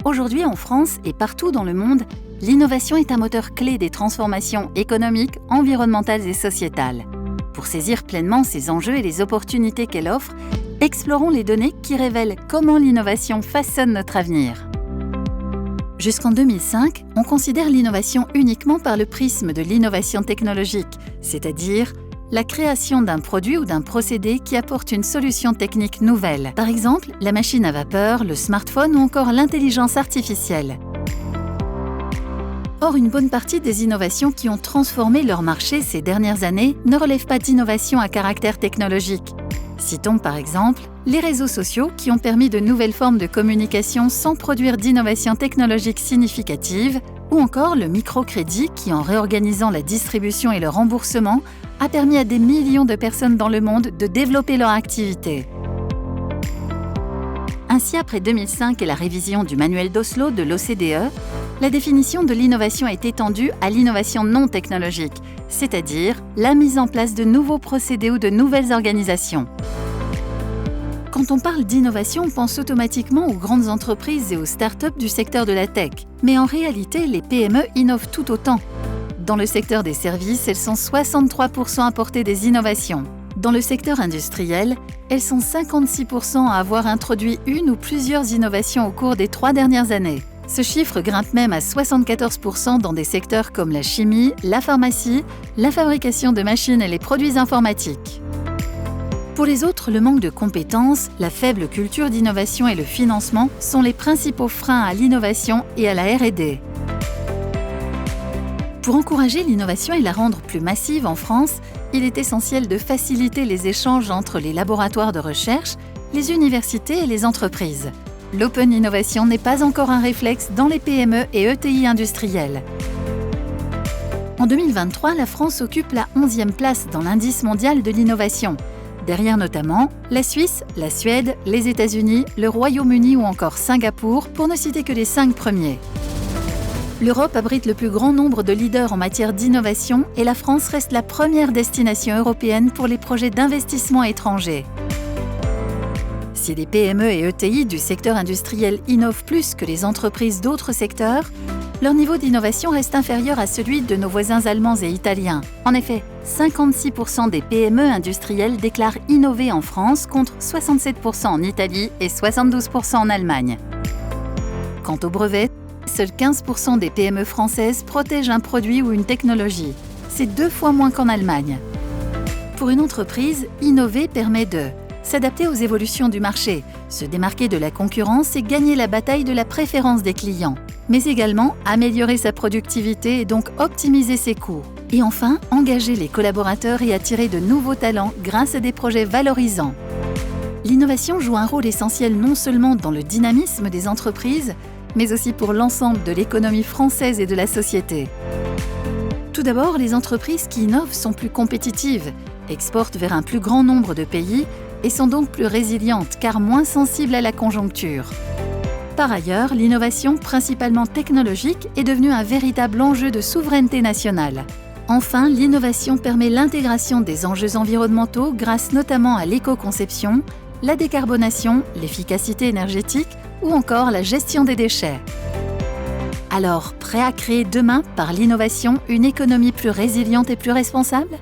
Aujourd'hui en France et partout dans le monde, l'innovation est un moteur clé des transformations économiques, environnementales et sociétales. Pour saisir pleinement ces enjeux et les opportunités qu'elle offre, explorons les données qui révèlent comment l'innovation façonne notre avenir. Jusqu'en 2005, on considère l'innovation uniquement par le prisme de l'innovation technologique, c'est-à-dire la création d'un produit ou d'un procédé qui apporte une solution technique nouvelle. Par exemple, la machine à vapeur, le smartphone ou encore l'intelligence artificielle. Or, une bonne partie des innovations qui ont transformé leur marché ces dernières années ne relèvent pas d'innovation à caractère technologique. Citons par exemple les réseaux sociaux qui ont permis de nouvelles formes de communication sans produire d'innovation technologique significative, ou encore le microcrédit qui, en réorganisant la distribution et le remboursement, a permis à des millions de personnes dans le monde de développer leur activité. Ainsi, après 2005 et la révision du manuel d'Oslo de l'OCDE, la définition de l'innovation est étendue à l'innovation non technologique, c'est-à-dire la mise en place de nouveaux procédés ou de nouvelles organisations. Quand on parle d'innovation, on pense automatiquement aux grandes entreprises et aux startups du secteur de la tech. Mais en réalité, les PME innovent tout autant. Dans le secteur des services, elles sont 63% à porter des innovations. Dans le secteur industriel, elles sont 56% à avoir introduit une ou plusieurs innovations au cours des 3 dernières années. Ce chiffre grimpe même à 74% dans des secteurs comme la chimie, la pharmacie, la fabrication de machines et les produits informatiques. Pour les autres, le manque de compétences, la faible culture d'innovation et le financement sont les principaux freins à l'innovation et à la R&D. Pour encourager l'innovation et la rendre plus massive en France, il est essentiel de faciliter les échanges entre les laboratoires de recherche, les universités et les entreprises. L'open innovation n'est pas encore un réflexe dans les PME et ETI industrielles. En 2023, la France occupe la 11e place dans l'indice mondial de l'innovation. Derrière notamment la Suisse, la Suède, les États-Unis, le Royaume-Uni ou encore Singapour, pour ne citer que les 5 premiers. L'Europe abrite le plus grand nombre de leaders en matière d'innovation et la France reste la première destination européenne pour les projets d'investissement étrangers. Si les PME et ETI du secteur industriel innovent plus que les entreprises d'autres secteurs, leur niveau d'innovation reste inférieur à celui de nos voisins allemands et italiens. En effet, 56% des PME industrielles déclarent innover en France contre 67% en Italie et 72% en Allemagne. Quant aux brevets, seuls 15% des PME françaises protègent un produit ou une technologie. C'est 2 fois moins qu'en Allemagne. Pour une entreprise, innover permet de s'adapter aux évolutions du marché, se démarquer de la concurrence et gagner la bataille de la préférence des clients, mais également améliorer sa productivité et donc optimiser ses coûts. Et enfin, engager les collaborateurs et attirer de nouveaux talents grâce à des projets valorisants. L'innovation joue un rôle essentiel non seulement dans le dynamisme des entreprises, mais aussi pour l'ensemble de l'économie française et de la société. Tout d'abord, les entreprises qui innovent sont plus compétitives, exportent vers un plus grand nombre de pays et sont donc plus résilientes car moins sensibles à la conjoncture. Par ailleurs, l'innovation, principalement technologique, est devenue un véritable enjeu de souveraineté nationale. Enfin, l'innovation permet l'intégration des enjeux environnementaux grâce notamment à l'éco-conception, la décarbonation, l'efficacité énergétique ou encore la gestion des déchets. Alors, prêt à créer demain, par l'innovation, une économie plus résiliente et plus responsable ?